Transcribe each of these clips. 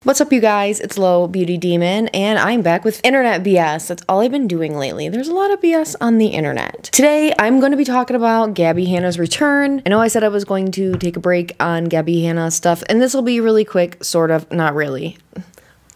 What's up, you guys? It's Low Beauty Demon, and I'm back with internet BS. That's all I've been doing lately. There's a lot of BS on the internet. Today, I'm going to be talking about Gabbie Hanna's return. I know I said I was going to take a break on Gabbie Hanna stuff, and this will be really quick, sort of, not really.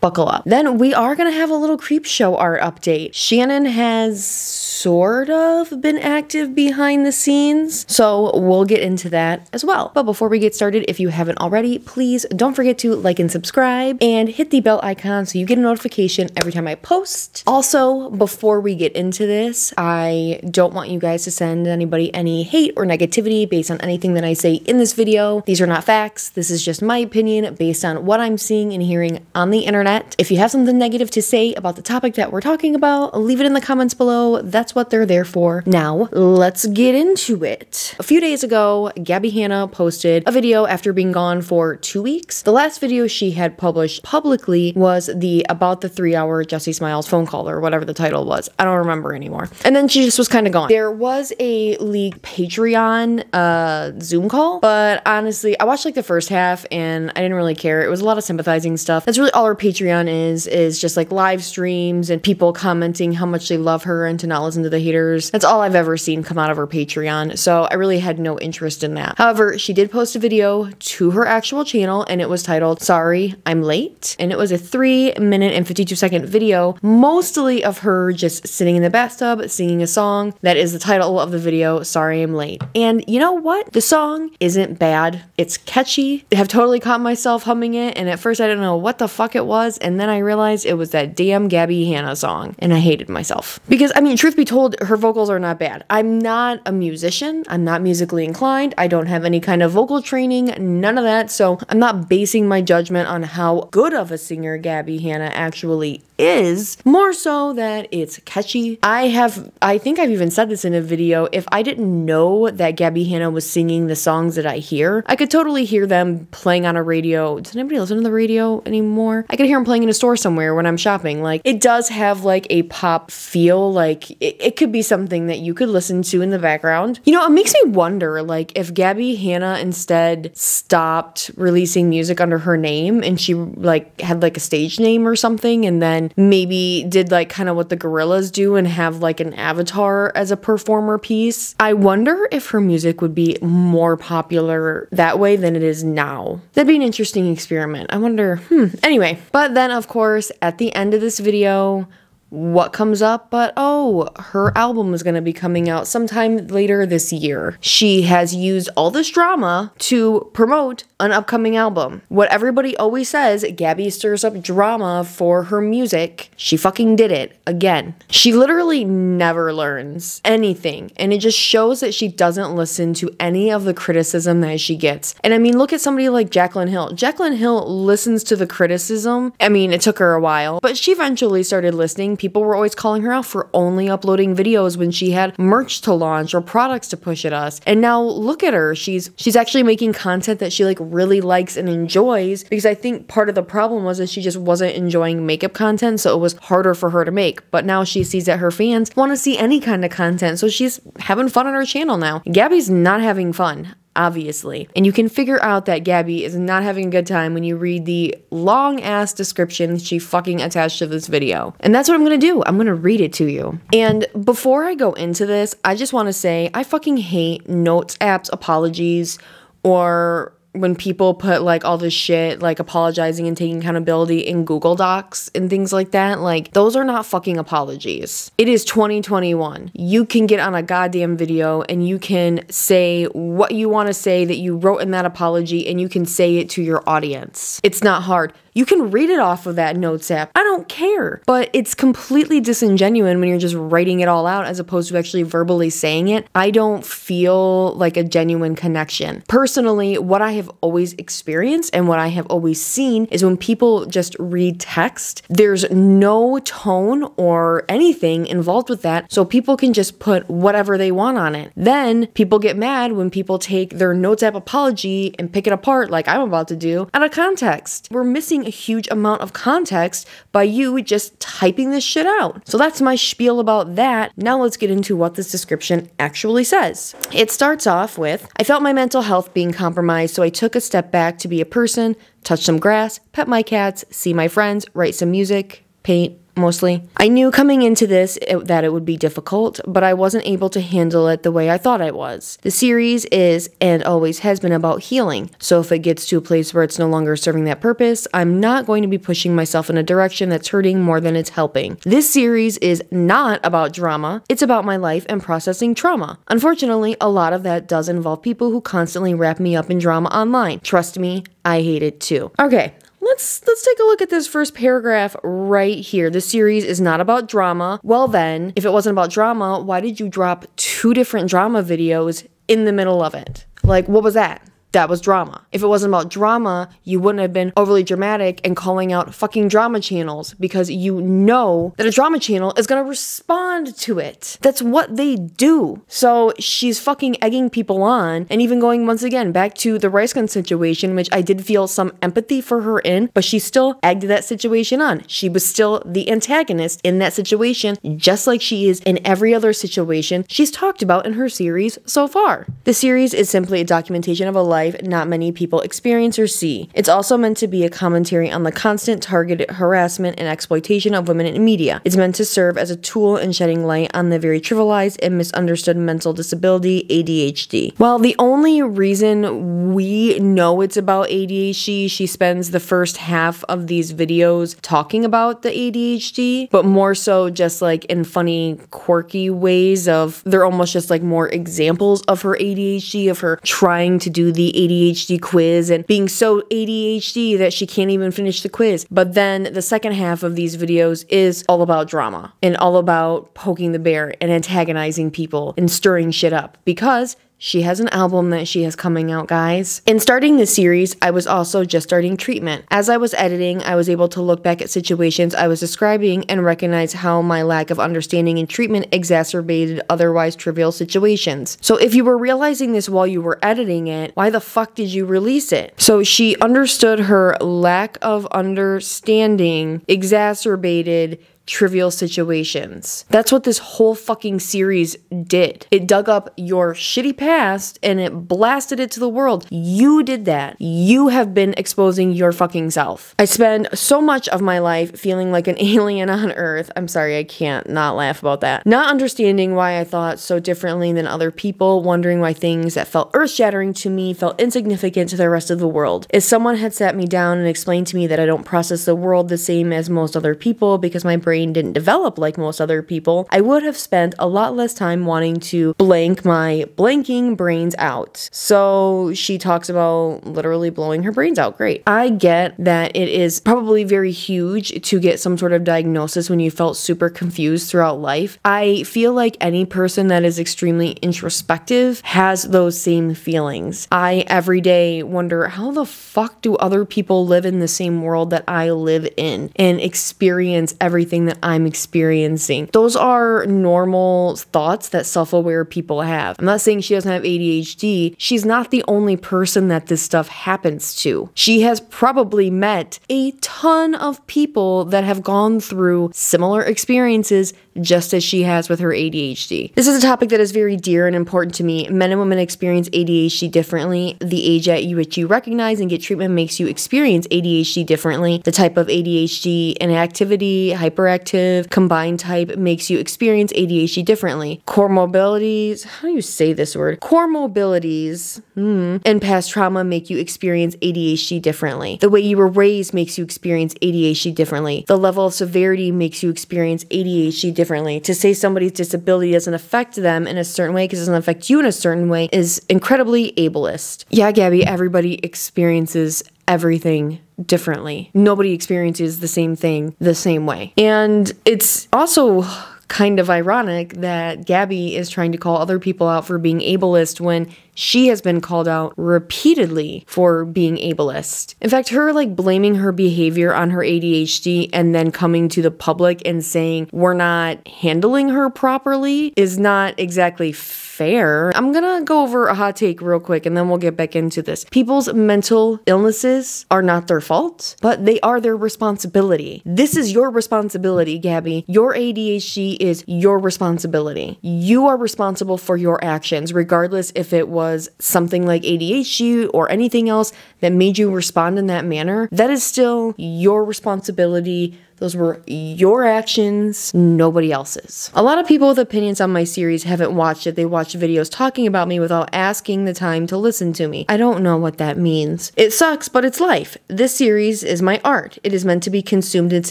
Buckle up. Then we are going to have a little Creepshow art update. Shannon has sort of been active behind the scenes, so we'll get into that as well. But before we get started, if you haven't already, please don't forget to like and subscribe and hit the bell icon so you get a notification every time I post. Also, before we get into this, I don't want you guys to send anybody any hate or negativity based on anything that I say in this video. These are not facts. This is just my opinion based on what I'm seeing and hearing on the internet. If you have something negative to say about the topic that we're talking about, leave it in the comments below. That's what they're there for. Now, let's get into it. A few days ago, Gabbie Hanna posted a video after being gone for 2 weeks. The last video she had published publicly was about the 3-hour Jessie Smiles phone call, or whatever the title was. I don't remember anymore. And then she just was kind of gone. There was a leaked Patreon Zoom call, but honestly, I watched like the first half and I didn't really care. It was a lot of sympathizing stuff. That's really all her Patreon is just like live streams and people commenting how much they love her and to not listen to the haters. That's all I've ever seen come out of her Patreon, so I really had no interest in that. However, she did post a video to her actual channel and it was titled "Sorry, I'm Late," and it was a 3-minute and 52-second video, mostly of her just sitting in the bathtub singing a song. That is the title of the video, "Sorry, I'm Late." And you know what? The song isn't bad. It's catchy. I have totally caught myself humming it, and at first I didn't know what the fuck it was, and then I realized it was that damn Gabbie Hanna song, and I hated myself. Because, I mean, truth be told, her vocals are not bad. I'm not a musician. I'm not musically inclined. I don't have any kind of vocal training, none of that, so I'm not basing my judgment on how good of a singer Gabbie Hanna actually is, more so that it's catchy. I think I've even said this in a video, if I didn't know that Gabbie Hanna was singing the songs that I hear, I could totally hear them playing on a radio. Does anybody listen to the radio anymore? I could hear them playing in a store somewhere when I'm shopping. Like, it does have like a pop feel, like it could be something that you could listen to in the background. You know, it makes me wonder, like, if Gabbie Hanna instead stopped releasing music under her name and she like had like a stage name or something, and then maybe did like kind of what the Gorillas do and have like an avatar as a performer piece. I wonder if her music would be more popular that way than it is now. That'd be an interesting experiment. I wonder, anyway. But then, of course, at the end of this video, what comes up but, oh, her album is going to be coming out sometime later this year. She has used all this drama to promote an upcoming album. What everybody always says, Gabbie stirs up drama for her music. She fucking did it again. She literally never learns anything, and it just shows that she doesn't listen to any of the criticism that she gets. And I mean, look at somebody like Jaclyn Hill. Jaclyn Hill listens to the criticism. I mean, it took her a while, but she eventually started listening. People were always calling her out for only uploading videos when she had merch to launch or products to push at us. And now look at her. She's actually making content that she like really likes and enjoys, because I think part of the problem was that she just wasn't enjoying makeup content, so it was harder for her to make. But now she sees that her fans want to see any kind of content, so she's having fun on her channel now. Gabbie's not having fun, obviously. And you can figure out that Gabbie is not having a good time when you read the long-ass description she fucking attached to this video. And that's what I'm gonna do. I'm gonna read it to you. And before I go into this, I just want to say I fucking hate notes apps apologies, or when people put like all this shit like apologizing and taking accountability in Google Docs and things like that. Like, those are not fucking apologies. It is 2021. You can get on a goddamn video and you can say what you want to say that you wrote in that apology, and you can say it to your audience. It's not hard. You can read it off of that notes app. I don't care. But it's completely disingenuous when you're just writing it all out as opposed to actually verbally saying it. I don't feel like a genuine connection. Personally, what I have always experienced and what I have always seen is when people just read text, there's no tone or anything involved with that, so people can just put whatever they want on it. Then people get mad when people take their notes app apology and pick it apart like I'm about to do out of context. We're missing a huge amount of context by you just typing this shit out. So that's my spiel about that. Now let's get into what this description actually says. It starts off with, I felt my mental health being compromised, so I I took a step back to be a person, touch some grass, pet my cats, see my friends, write some music, paint, mostly. I knew coming into this that it would be difficult, but I wasn't able to handle it the way I thought I was. The series is and always has been about healing, so if it gets to a place where it's no longer serving that purpose, I'm not going to be pushing myself in a direction that's hurting more than it's helping. This series is not about drama, it's about my life and processing trauma. Unfortunately, a lot of that does involve people who constantly wrap me up in drama online. Trust me, I hate it too. Okay. Let's take a look at this first paragraph right here. The series is not about drama. Well then, if it wasn't about drama, why did you drop 2 different drama videos in the middle of it? Like, what was that? That was drama. If it wasn't about drama, you wouldn't have been overly dramatic and calling out fucking drama channels because you know that a drama channel is gonna respond to it. That's what they do. So she's fucking egging people on, and even going once again back to the rice gun situation, which I did feel some empathy for her in, but she still egged that situation on. She was still the antagonist in that situation, just like she is in every other situation she's talked about in her series so far. The series is simply a documentation of a life not many people experience or see. It's also meant to be a commentary on the constant targeted harassment and exploitation of women in media. It's meant to serve as a tool in shedding light on the very trivialized and misunderstood mental disability, ADHD. Well, the only reason we know it's about ADHD, she spends the first half of these videos talking about the ADHD, but more so just like in funny, quirky ways of, they're almost just like more examples of her ADHD, of her trying to do the ADHD quiz and being so ADHD that she can't even finish the quiz. But then the second half of these videos is all about drama and all about poking the bear and antagonizing people and stirring shit up because she has an album that she has coming out, guys. In starting this series, I was also just starting treatment. As I was editing, I was able to look back at situations I was describing and recognize how my lack of understanding in treatment exacerbated otherwise trivial situations. So if you were realizing this while you were editing it, why the fuck did you release it? So she understood her lack of understanding exacerbated trivial situations. That's what this whole fucking series did. It dug up your shitty past and it blasted it to the world. You did that. You have been exposing your fucking self. I spend so much of my life feeling like an alien on Earth. I'm sorry, I can't not laugh about that. Not understanding why I thought so differently than other people, wondering why things that felt earth-shattering to me felt insignificant to the rest of the world. If someone had sat me down and explained to me that I don't process the world the same as most other people because my brain didn't develop like most other people, I would have spent a lot less time wanting to blank my blanking brains out. So she talks about literally blowing her brains out. Great. I get that it is probably very huge to get some sort of diagnosis when you felt super confused throughout life. I feel like any person that is extremely introspective has those same feelings. I every day wonder, how the fuck do other people live in the same world that I live in and experience everything that I'm experiencing? Those are normal thoughts that self-aware people have. I'm not saying she doesn't have ADHD. She's not the only person that this stuff happens to. She has probably met a ton of people that have gone through similar experiences just as she has with her ADHD. This is a topic that is very dear and important to me. Men and women experience ADHD differently. The age at which you recognize and get treatment makes you experience ADHD differently. The type of ADHD, inactivity, hyperactive, combined type makes you experience ADHD differently. Comorbidities, how do you say this word? Comorbidities and past trauma make you experience ADHD differently. The way you were raised makes you experience ADHD differently. The level of severity makes you experience ADHD differently. To say somebody's disability doesn't affect them in a certain way because it doesn't affect you in a certain way is incredibly ableist. Yeah, Gabbie, everybody experiences everything differently. Nobody experiences the same thing the same way. And it's also kind of ironic that Gabbie is trying to call other people out for being ableist when she has been called out repeatedly for being ableist. In fact, her blaming her behavior on her ADHD and then coming to the public and saying we're not handling her properly is not exactly fair. I'm gonna go over a hot take real quick and then we'll get back into this. People's mental illnesses are not their fault, but they are their responsibility. This is your responsibility, Gabbie. Your ADHD is your responsibility. You are responsible for your actions, regardless if it was was something like ADHD or anything else that made you respond in that manner, that is still your responsibility. Those were your actions, nobody else's. A lot of people with opinions on my series haven't watched it. They watched videos talking about me without asking the time to listen to me. I don't know what that means. It sucks, but it's life. This series is my art. It is meant to be consumed in its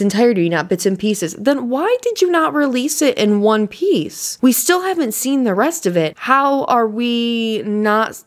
entirety, not bits and pieces. Then why did you not release it in one piece? We still haven't seen the rest of it. How are we not...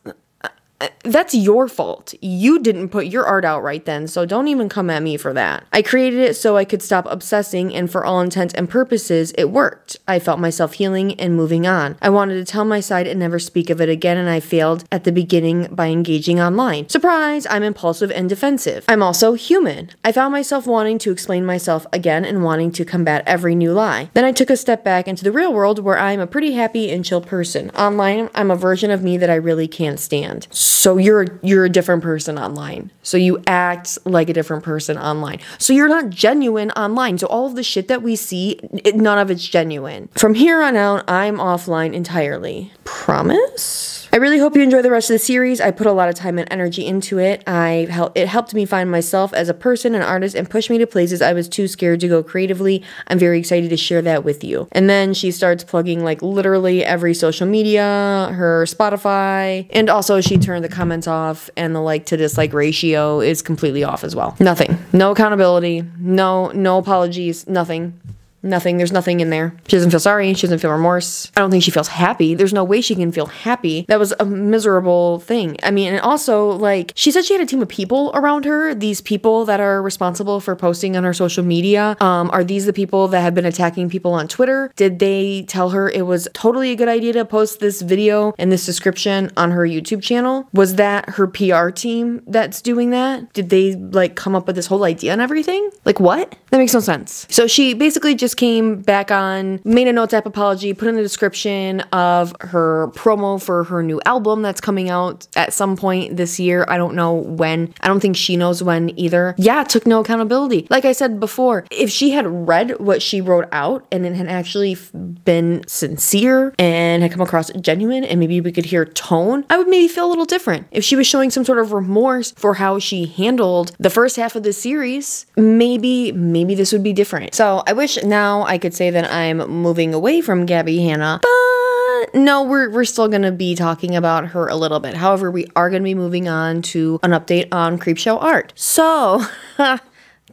That's your fault. You didn't put your art out right then, so don't even come at me for that. I created it so I could stop obsessing, and for all intents and purposes, it worked. I felt myself healing and moving on. I wanted to tell my side and never speak of it again, and I failed at the beginning by engaging online. Surprise! I'm impulsive and defensive. I'm also human. I found myself wanting to explain myself again and wanting to combat every new lie. Then I took a step back into the real world where I'm a pretty happy and chill person. Online, I'm a version of me that I really can't stand. So you're a different person online. So you act like a different person online. So you're not genuine online. So all of the shit that we see, none of it's genuine. From here on out, I'm offline entirely. Promise? I really hope you enjoy the rest of the series. I put a lot of time and energy into it. It helped me find myself as a person, an artist, and pushed me to places I was too scared to go creatively. I'm very excited to share that with you. And then she starts plugging like literally every social media, her Spotify, and also she turned the comments off, and the like to dislike ratio is completely off as well. Nothing. No accountability. No apologies. Nothing. Nothing. There's nothing in there. She doesn't feel sorry. She doesn't feel remorse. I don't think she feels happy. There's no way she can feel happy. That was a miserable thing. I mean, and also, like, she said she had a team of people around her. These people that are responsible for posting on her social media, are these the people that have been attacking people on Twitter? Did they tell her it was totally a good idea to post this video and this description on her YouTube channel? Was that her PR team that's doing that? Did they, like, come up with this whole idea and everything? Like, what? That makes no sense. So she basically just came back on, made a notes app apology, put in the description of her promo for her new album that's coming out at some point this year. I don't know when. I don't think she knows when either. Yeah, took no accountability. Like I said before, if she had read what she wrote out and it had actually been sincere and had come across genuine and maybe we could hear tone, I would maybe feel a little different. If she was showing some sort of remorse for how she handled the first half of the series, maybe this would be different. So I wish now I could say that I'm moving away from Gabbie Hanna, but no, we're still going to be talking about her a little bit. However, we are going to be moving on to an update on Creepshow art. So,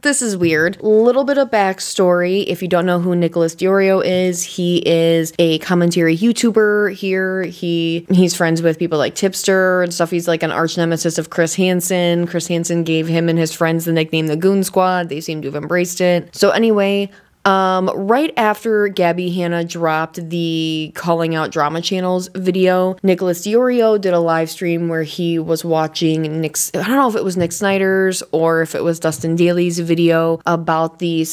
this is weird. Little bit of backstory. If you don't know who Nicholas Diorio is, he is a commentary YouTuber here. He's friends with people like Tipster and stuff. He's like an arch nemesis of Chris Hansen. Chris Hansen gave him and his friends the nickname the Goon Squad. They seem to have embraced it. So anyway, right after Gabbie Hanna dropped the Calling Out Drama Channels video, Nicholas Diorio did a live stream where he was watching I don't know if it was Nick Snyder's or if it was Dustin Daly's video about the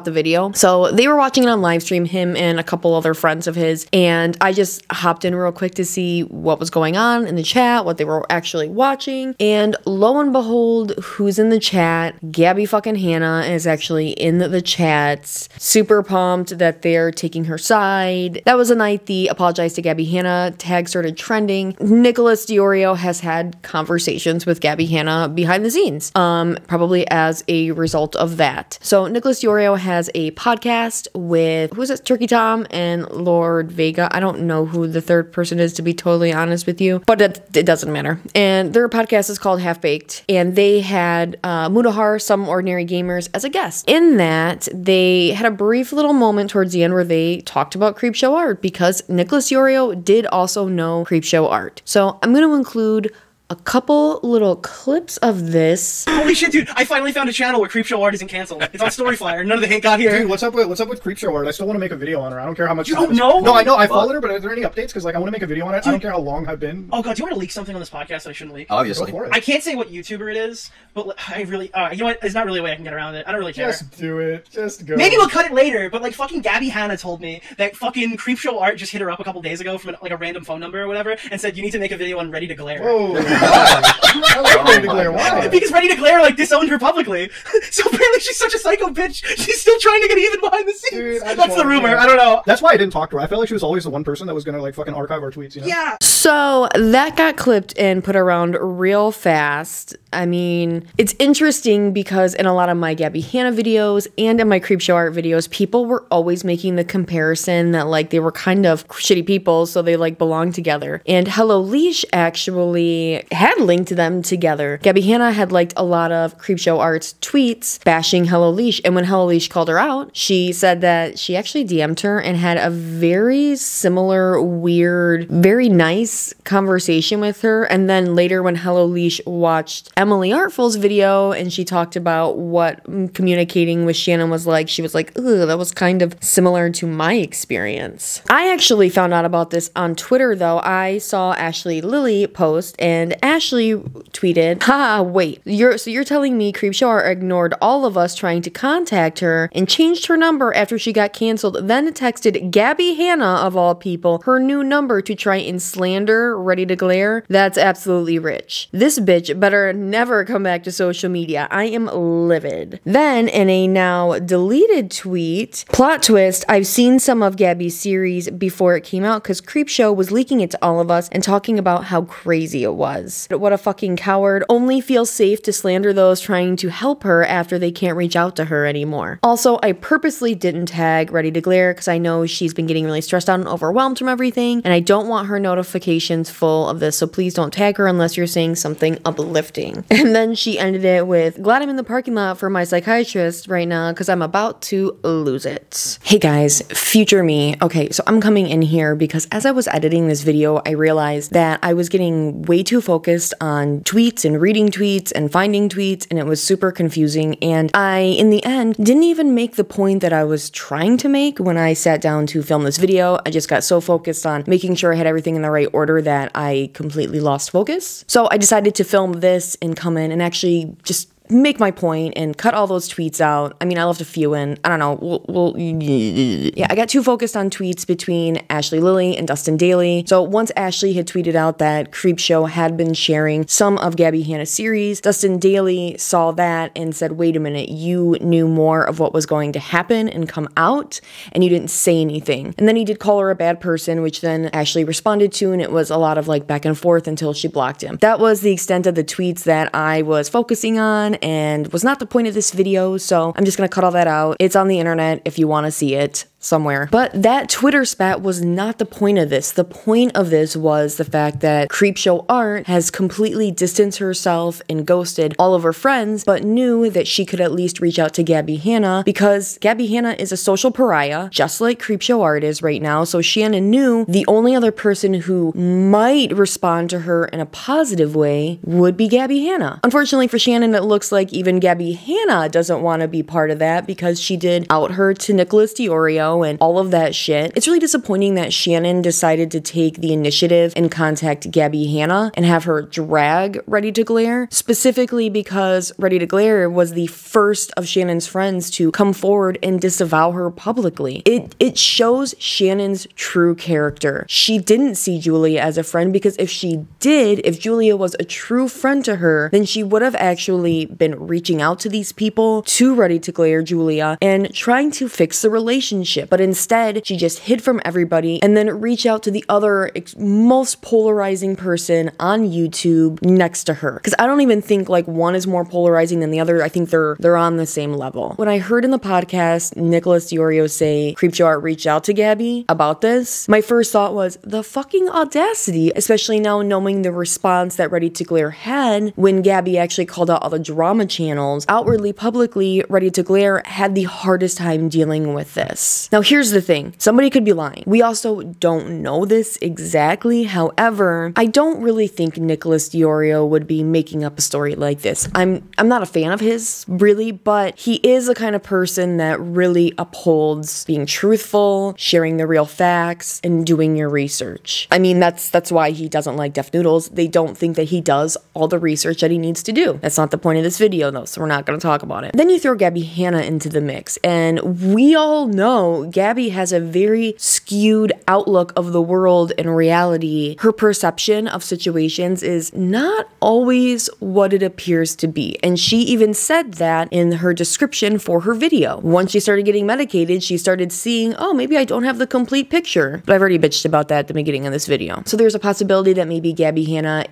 video. So they were watching it on live stream, him and a couple other friends of his, and I just hopped in real quick to see what was going on in the chat, what they were actually watching, and lo and behold, who's in the chat? Gabbie fucking Hanna is actually in the chat. Super pumped that they're taking her side. That was the night the Apologize to Gabbie Hanna tag started trending. Nicholas Diorio has had conversations with Gabbie Hanna behind the scenes, probably as a result of that. So Nicholas Diorio has a podcast with, who's it, Turkey Tom and Lord Vega. I don't know who the third person is, to be totally honest with you, but it doesn't matter. And their podcast is called Half Baked, and they had Mudahar, Some Ordinary Gamers, as a guest. In that, they had a brief little moment towards the end where they talked about Creepshow art, because Nicholas Diorio did also know Creepshow art. So I'm going to include a couple little clips of this. Holy shit, dude! I finally found a channel where Creepshow art isn't canceled. It's on Storyflyer. None of the hate got here. Dude, what's up with Creepshow art? I still want to make a video on her. I don't care how much. You don't know? No, I know. I followed her, but are there any updates? Because like I want to make a video on it. Dude. I don't care how long I've been. Oh god, do you want to leak something on this podcast that I shouldn't leak? Obviously. Go for it. I can't say what YouTuber it is, but I really, you know what? There's not really a way I can get around it. I don't really care. Just do it. Just go. Maybe we'll cut it later. But like fucking Gabbie Hanna told me that fucking Creepshow art just hit her up a couple days ago from like a random phone number or whatever, and said you need to make a video on Ready to Glare. Whoa. I like Ready to Glare. Why? Because Ready to Glare like disowned her publicly. So apparently she's such a psycho bitch. She's still trying to get even behind the scenes. Dude, that's the rumor. I don't know. That's why I didn't talk to her. I felt like she was always the one person that was gonna like fucking archive our tweets. You know? Yeah. So that got clipped and put around real fast. I mean, it's interesting because in a lot of my Gabbie Hanna videos and in my Creepshow art videos, people were always making the comparison that like they were kind of shitty people, so they like belong together. And Hello Leash actually had linked them together. Gabbie Hanna had liked a lot of Creepshow Art's tweets bashing Hello Leash, and when Hello Leash called her out, she said that she actually DM'd her and had a very similar, weird, very nice conversation with her. And then later when Hello Leash watched Emily Artful's video and she talked about what communicating with Shannon was like, she was like, ugh, that was kind of similar to my experience. I actually found out about this on Twitter though. I saw Ashley Lilly post and Ashley tweeted, haha, wait, you're telling me Creepshow Art ignored all of us trying to contact her and changed her number after she got canceled, then texted Gabbie Hanna of all people her new number to try and slander Ready to Glare? That's absolutely rich. This bitch better never come back to social media. I am livid. Then in a now deleted tweet, plot twist, I've seen some of Gabbie's series before it came out because Creepshow was leaking it to all of us and talking about how crazy it was. What a fucking coward. Only feels safe to slander those trying to help her after they can't reach out to her anymore. Also, I purposely didn't tag Ready to Glare because I know she's been getting really stressed out and overwhelmed from everything, and I don't want her notifications full of this, so please don't tag her unless you're saying something uplifting. And then she ended it with, glad I'm in the parking lot for my psychiatrist right now because I'm about to lose it. Hey guys, future me. Okay, so I'm coming in here because as I was editing this video, I realized that I was getting way too focused on tweets and reading tweets and finding tweets, and it was super confusing, and I, in the end, didn't even make the point that I was trying to make when I sat down to film this video. I just got so focused on making sure I had everything in the right order that I completely lost focus. So I decided to film this and come in and actually just make my point and cut all those tweets out. I mean, I left a few in. I don't know. Yeah, I got too focused on tweets between Ashley Lilly and Dustin Daly. So once Ashley had tweeted out that Creepshow had been sharing some of Gabbie Hanna's series, Dustin Daly saw that and said, wait a minute, you knew more of what was going to happen and come out, and you didn't say anything. And then he did call her a bad person, which then Ashley responded to, and it was a lot of like back and forth until she blocked him. That was the extent of the tweets that I was focusing on, and was not the point of this video, so I'm just gonna cut all that out. It's on the internet if you want to see it somewhere. But that Twitter spat was not the point of this. The point of this was the fact that Creepshow Art has completely distanced herself and ghosted all of her friends, but knew that she could at least reach out to Gabbie Hanna because Gabbie Hanna is a social pariah, just like Creepshow Art is right now, so Shannon knew the only other person who might respond to her in a positive way would be Gabbie Hanna. Unfortunately for Shannon, it looks like even Gabbie Hanna doesn't want to be part of that because she did out her to Nicholas Diorio and all of that shit. It's really disappointing that Shannon decided to take the initiative and contact Gabbie Hanna and have her drag Ready to Glare, specifically because Ready to Glare was the first of Shannon's friends to come forward and disavow her publicly. It shows Shannon's true character. She didn't see Julia as a friend because if she did, if Julia was a true friend to her, then she would have actually been reaching out to these people, to Ready to Glare Julia, and trying to fix the relationship. But instead, she just hid from everybody and then reached out to the other most polarizing person on YouTube next to her. Because I don't even think like one is more polarizing than the other. I think they're on the same level. When I heard in the podcast Nicholas Diorio say Creepshow Art reached out to Gabbie about this, my first thought was the fucking audacity, especially now knowing the response that Ready to Glare had when Gabbie actually called out all the drama channels. Outwardly, publicly, Ready to Glare had the hardest time dealing with this. Now here's the thing, somebody could be lying. We also don't know this exactly. However, I don't really think Nicholas Diorio would be making up a story like this. I'm not a fan of his, really, but he is the kind of person that really upholds being truthful, sharing the real facts, and doing your research. I mean, that's why he doesn't like Def Noodles. They don't think that he does all the research that he needs to do. That's not the point of this video though, so we're not gonna talk about it. Then you throw Gabbie Hanna into the mix, and we all know know, Gabbie has a very skewed outlook of the world and reality. Her perception of situations is not always what it appears to be. And she even said that in her description for her video. Once she started getting medicated, she started seeing, oh, maybe I don't have the complete picture. But I've already bitched about that at the beginning of this video. So there's a possibility that maybe Gabbie Hanna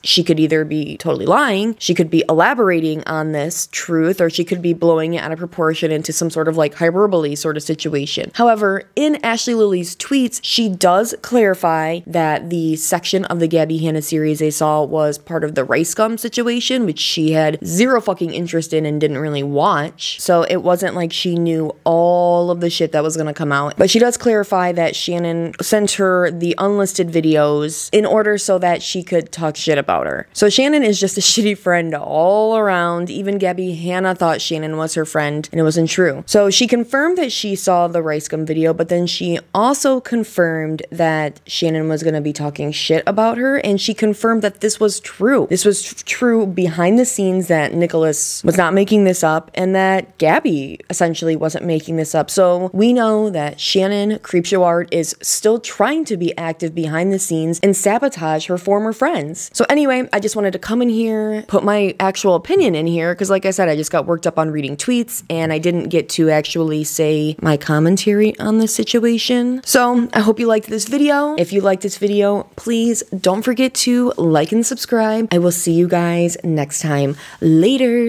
she could either be totally lying, she could be elaborating on this truth, or she could be blowing it out of proportion into some sort of like hyperbole sort of situation. However, in Ashley Lily's tweets, she does clarify that the section of the Gabbie Hanna series they saw was part of the rice gum situation, which she had zero fucking interest in and didn't really watch. So it wasn't like she knew all of the shit that was gonna come out. But she does clarify that Shannon sent her the unlisted videos in order so that she could talk shit about her. So Shannon is just a shitty friend all around. Even Gabbie Hanna thought Shannon was her friend, and it wasn't true. So she confirmed that she saw the rice gum video, but then she also confirmed that Shannon was gonna be talking shit about her, and she confirmed that this was true. This was true behind the scenes, that Nicholas was not making this up, and that Gabbie essentially wasn't making this up. So we know that Shannon Creepshow Art is still trying to be active behind the scenes and sabotage her former friends. So anyway, I just wanted to come in here, put my actual opinion in here, because like I said, I just got worked up on reading tweets and I didn't get to actually say my commentary on this situation. So I hope you liked this video. If you liked this video, please don't forget to like and subscribe. I will see you guys next time. Later.